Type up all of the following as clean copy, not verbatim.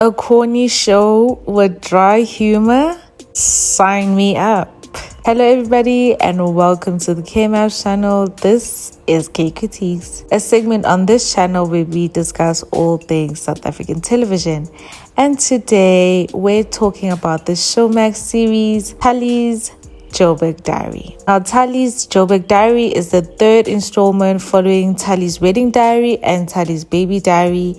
A corny show with dry humor? Sign me up. Hello everybody and welcome to the K-Maps channel. This is Kay Kritiques, a segment on this channel where we discuss all things South African television. And today we're talking about the Showmax series, Tali'S Joburg Diary. Now, Tali'S Joburg Diary is the third installment following Tali'S Wedding Diary and Tali'S Baby Diary.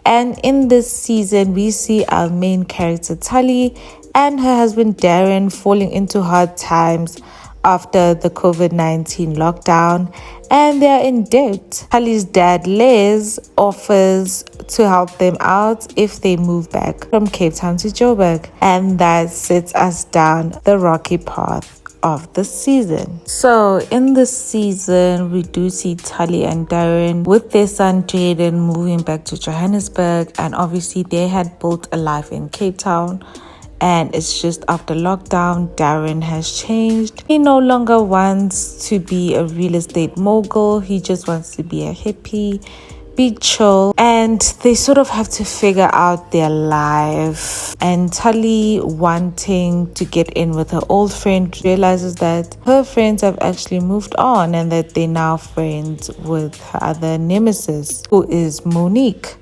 And in this season, we see our main character Tali and her husband Darren falling into hard times after the COVID-19 lockdown, and they're in debt. Tali's dad Les offers to help them out if they move back from Cape Town to Joburg, and that sets us down the rocky path of the season. So in this season, we do see Tali and Darren with their son Jaden moving back to Johannesburg, and obviously they had built a life in Cape Town. And it's just after lockdown, Darren has changed. He no longer wants to be a real estate mogul. He just wants to be a hippie, be chill. And they sort of have to figure out their life. And Tali, wanting to get in with her old friend, realizes that her friends have actually moved on and that they're now friends with her other nemesis, who is Monique.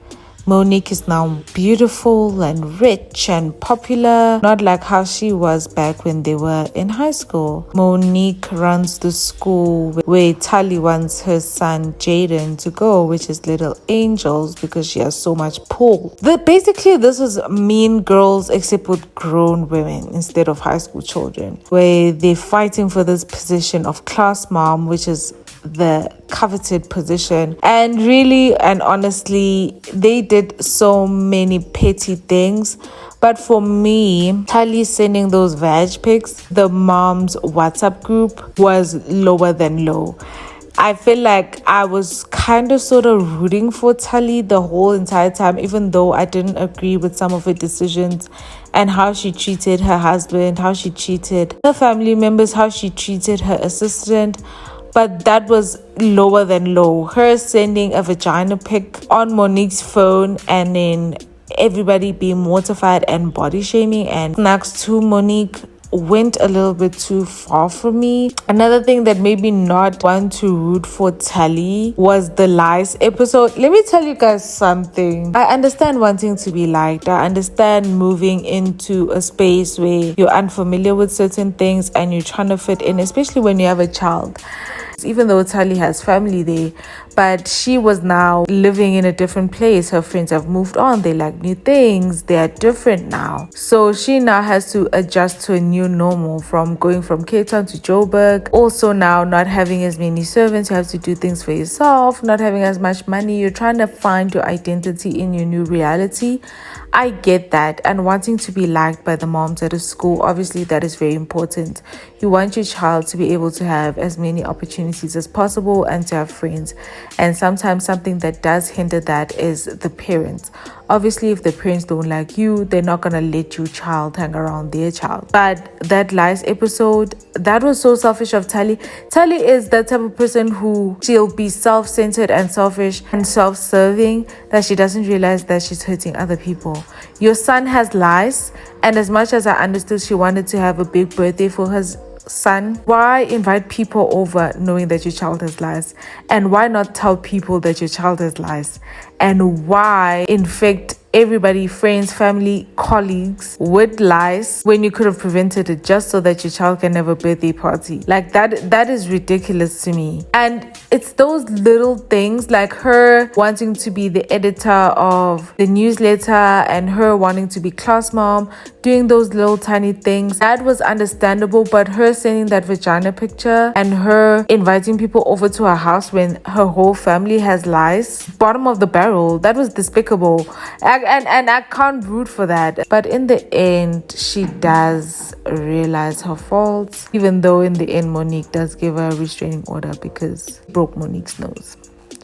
Monique is now beautiful and rich and popular, not like how she was back when they were in high school. Monique runs the school where Tali wants her son Jaden to go, which is Little Angels, because she has so much pull. Basically, this was Mean Girls except with grown women instead of high school children, where they're fighting for this position of class mom, which is the coveted position. And really and honestly, they did so many petty things. But for me, Tali sending those vag pics, the mom's WhatsApp group was lower than low. I feel like I was kind of sort of rooting for Tali the whole entire time, even though I didn't agree with some of her decisions and how she treated her husband, how she treated her family members, how she treated her assistant. But that was lower than low. Her sending a vagina pic on Monique's phone and then everybody being mortified and body shaming and next to Monique went a little bit too far for me. Another thing that made me not want to root for Tali was the lies episode. Let me tell you guys something. I understand wanting to be liked. I understand moving into a space where you're unfamiliar with certain things and you're trying to fit in, especially when you have a child. Even though Tali has family there, but she was now living in a different place. Her friends have moved on. They like new things. They are different now. So she now has to adjust to a new normal, from going from Cape Town to Joburg. Also now not having as many servants. You have to do things for yourself. Not having as much money. You're trying to find your identity in your new reality. I get that. And wanting to be liked by the moms at a school, obviously that is very important. You want your child to be able to have as many opportunities as possible and to have friends. And sometimes something that does hinder that is the parents. Obviously, if the parents don't like you, they're not going to let your child hang around their child. But that lies episode, that was so selfish of Tali. Tali is that type of person who she'll be self-centered and selfish and self-serving that she doesn't realize that she's hurting other people. Your son has lies, and as much as I understood she wanted to have a big birthday for her son, why invite people over knowing that your child has lies? And why not tell people that your child has lies? And why infect everybody, friends, family, colleagues with lies when you could have prevented it just so that your child can have a birthday party? Like that is ridiculous to me. And it's those little things, like her wanting to be the editor of the newsletter and her wanting to be class mom, doing those little tiny things, that was understandable. But her sending that vagina picture and her inviting people over to her house when her whole family has lies, bottom of the barrel, that was despicable. And I can't root for that. But in the end, she does realize her faults, even though in the end Monique does give her a restraining order because broke Monique's nose.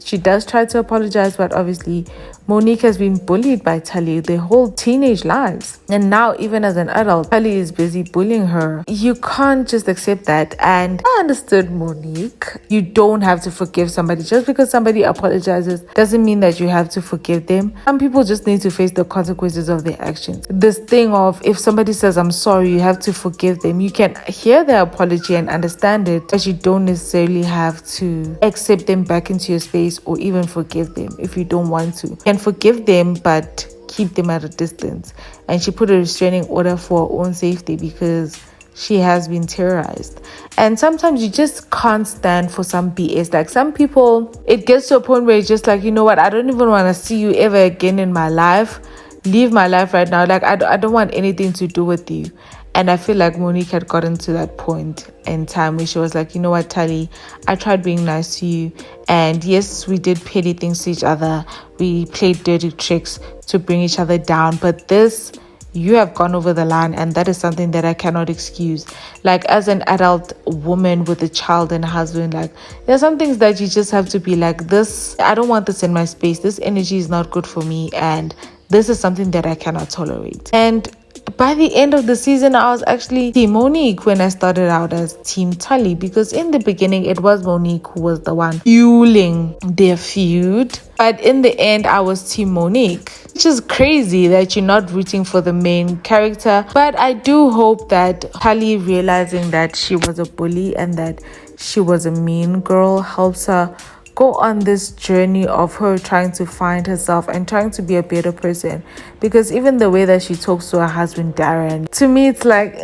She does try to apologize, but obviously Monique has been bullied by Tali their whole teenage lives. And now, even as an adult, Tali is busy bullying her. You can't just accept that. And I understood Monique. You don't have to forgive somebody. Just because somebody apologizes doesn't mean that you have to forgive them. Some people just need to face the consequences of their actions. This thing of if somebody says, I'm sorry, you have to forgive them. You can hear their apology and understand it, but you don't necessarily have to accept them back into your space or even forgive them if you don't want to. You can forgive them, but keep them at a distance. And she put a restraining order for her own safety because she has been terrorized. And sometimes you just can't stand for some BS. Like some people, it gets to a point where it's just like, you know what, I don't even want to see you ever again in my life. Leave my life right now. Like I don't want anything to do with you. And I feel like Monique had gotten to that point in time where she was like, you know what, Tali, I tried being nice to you. And yes, we did petty things to each other. We played dirty tricks to bring each other down. But this, you have gone over the line, and that is something that I cannot excuse. Like as an adult woman with a child and a husband, like there's some things that you just have to be like, this, I don't want this in my space. This energy is not good for me. And this is something that I cannot tolerate. And by the end of the season, I was actually Team Monique when I started out as Team Tali, because in the beginning, it was Monique who was the one fueling their feud. But in the end, I was Team Monique, which is crazy that you're not rooting for the main character. But I do hope that Tali realizing that she was a bully and that she was a mean girl helps her go on this journey of her trying to find herself and trying to be a better person. Because even the way that she talks to her husband Darren, to me it's like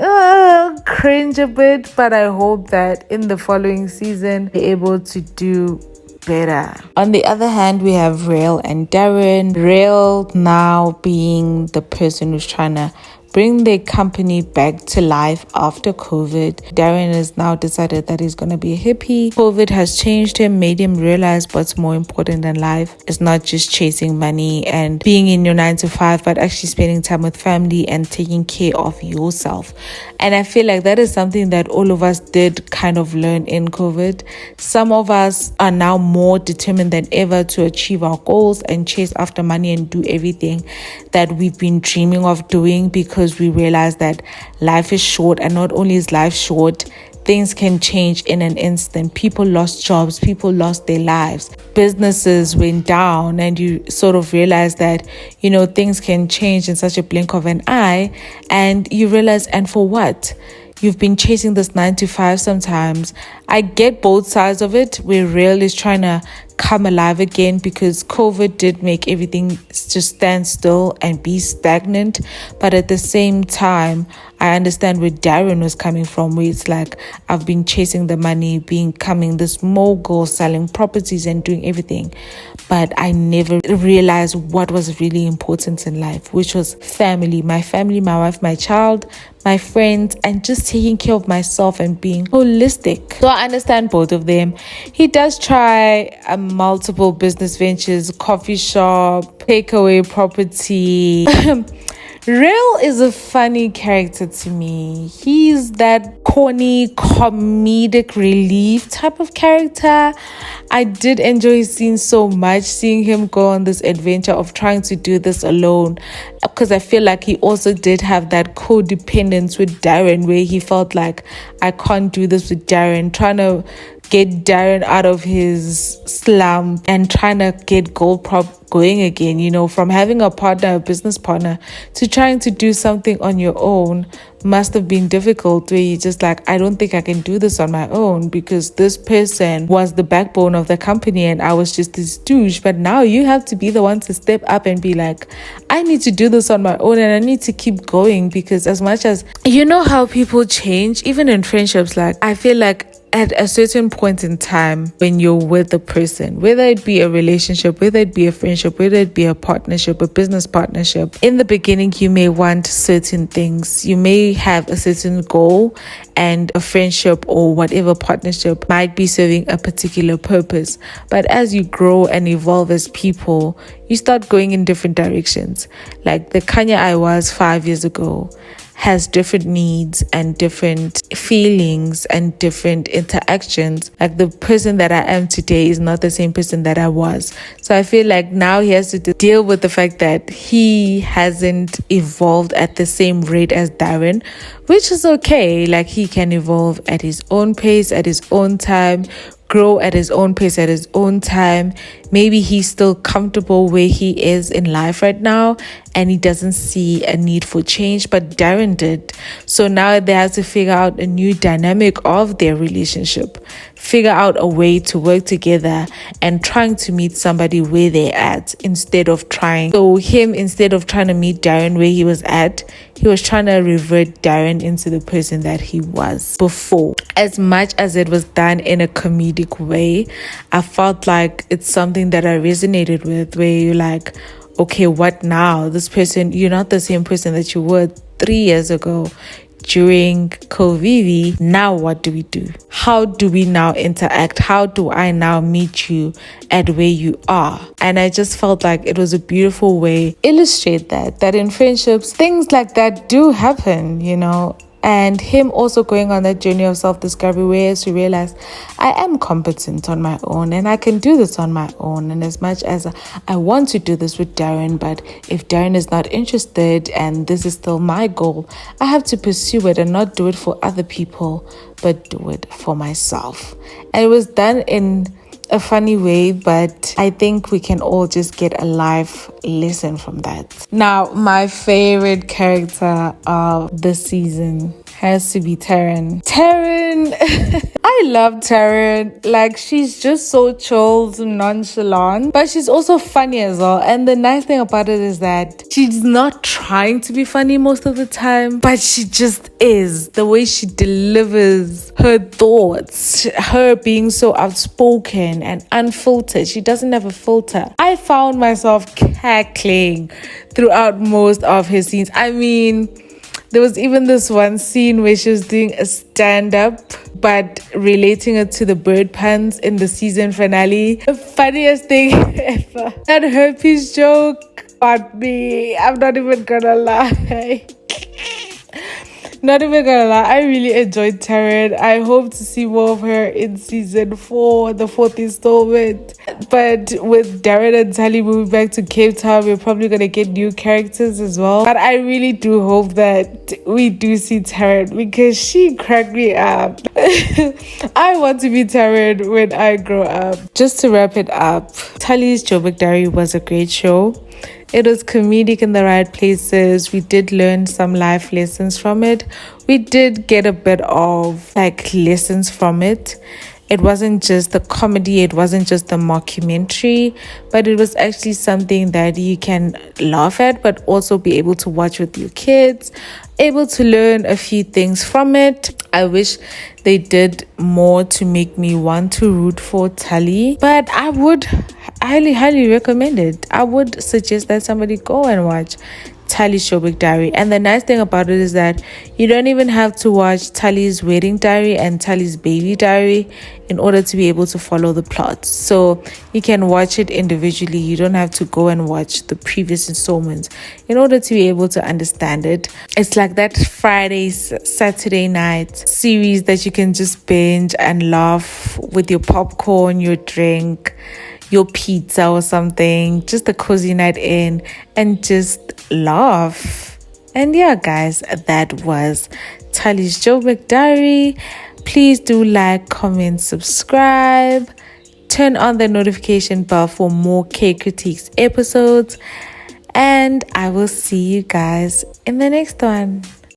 cringe a bit. But I hope that in the following season they're able to do better. On the other hand, we have Rael and Darren. Rael now being the person who's trying to bring their company back to life after COVID. Darren has now decided that he's going to be a hippie. COVID has changed him, made him realize what's more important than life. It's not just chasing money and being in your 9 to 5, but actually spending time with family and taking care of yourself. And I feel like that is something that all of us did kind of learn in COVID. Some of us are now more determined than ever to achieve our goals and chase after money and do everything that we've been dreaming of doing, because we realize that life is short. And not only is life short, things can change in an instant. People lost jobs, people lost their lives, businesses went down, and you sort of realize that, you know, things can change in such a blink of an eye. And you realize, and for what? You've been chasing this 9 to 5 sometimes. I get both sides of it, where Rael is trying to come alive again, because COVID did make everything just stand still and be stagnant. But at the same time, I understand where Darren was coming from, where it's like, I've been chasing the money, becoming this mogul, selling properties and doing everything. But I never realized what was really important in life, which was family, my wife, my child, my friends, and just taking care of myself and being holistic. So I understand both of them. He does try multiple business ventures, coffee shop, takeaway property. Rael is a funny character to me. He's that corny, comedic relief type of character. I did enjoy his scenes so much, seeing him go on this adventure of trying to do this alone, because I feel like he also did have that codependence with Darren, where he felt like, I can't do this with Darren, trying to get Darren out of his slump and trying to get Gold Prop going again, you know, from having a partner, a business partner, to trying to do something on your own must have been difficult, where you just like, I don't think I can do this on my own, because this person was the backbone of the company and I was just this douche. But now you have to be the one to step up and be like, I need to do this on my own and I need to keep going. Because as much as, you know how people change, even in friendships, like I feel like at a certain point in time when you're with a person, whether it be a relationship, whether it be a friendship, whether it be a partnership, a business partnership, in the beginning you may want certain things. You may have a certain goal, and a friendship or whatever partnership might be serving a particular purpose. But as you grow and evolve as people, you start going in different directions. Like the Kanye I was 5 years ago has different needs and different feelings and different interactions. Like the person that I am today is not the same person that I was. So I feel like now he has to deal with the fact that he hasn't evolved at the same rate as Darren, which is okay. Like he can evolve at his own pace, at his own time, grow at his own pace, at his own time. Maybe he's still comfortable where he is in life right now and he doesn't see a need for change, but Darren did. So now they have to figure out a new dynamic of their relationship, figure out a way to work together and trying to meet somebody where they're at instead of trying to meet Darren where he was at, he was trying to revert Darren into the person that he was before. As much as it was done in a comedic way, I felt like it's something that I resonated with, where you're like, okay, what now? This person, you're not the same person that you were 3 years ago during COVID. Now what do we do? How do we now interact? How do I now meet you at where you are? And I just felt like it was a beautiful way to illustrate that in friendships, things like that do happen, you know. And him also going on that journey of self-discovery where he realized I am competent on my own and I can do this on my own. And as much as I want to do this with Darren, but if Darren is not interested and this is still my goal, I have to pursue it and not do it for other people, but do it for myself. And it was done in a funny way, but I think we can all just get a life lesson from that. Now, my favorite character of the season has to be Taryn. I love Taryn. Like, she's just so chilled, nonchalant, but she's also funny as well. And the nice thing about it is that she's not trying to be funny most of the time, but she just is. The way she delivers her thoughts, her being so outspoken and unfiltered. She doesn't have a filter. I found myself cackling throughout most of her scenes. I mean, there was even this one scene where she was doing a stand-up, but relating it to the bird puns in the season finale. The funniest thing ever. That herpes joke got me. I'm not even gonna lie. Not even gonna lie, I really enjoyed Taryn. I hope to see more of her in season 4, the 4th installment. But with Darren and Tali moving back to Cape Town, we're probably gonna get new characters as well. But I really do hope that we do see Taryn because she cracked me up. I want to be Taryn when I grow up. Just to wrap it up, Tali'S Joburg Diary was a great show. It was comedic in the right places. We did learn some life lessons from it. We did get a bit of lessons from it. It wasn't just the comedy, it wasn't just the mockumentary, but it was actually something that you can laugh at, but also be able to watch with your kids, able to learn a few things from it. I wish they did more to make me want to root for Tali, but I would highly recommend it. I would suggest that somebody go and watch Tali'S Joburg Diary. And the nice thing about it is that you don't even have to watch Tali's wedding diary and Tali's baby diary in order to be able to follow the plot. So you can watch it individually. You don't have to go and watch the previous installments in order to be able to understand it. It's like that Saturday night series that you can just binge and laugh with your popcorn, your drink, your pizza or something, just a cozy night in and just laugh. And yeah, guys, that was Tali'S Joburg Diary. Please do like, comment, subscribe, turn on the notification bell for more Kay Kritiques episodes, and I will see you guys in the next one.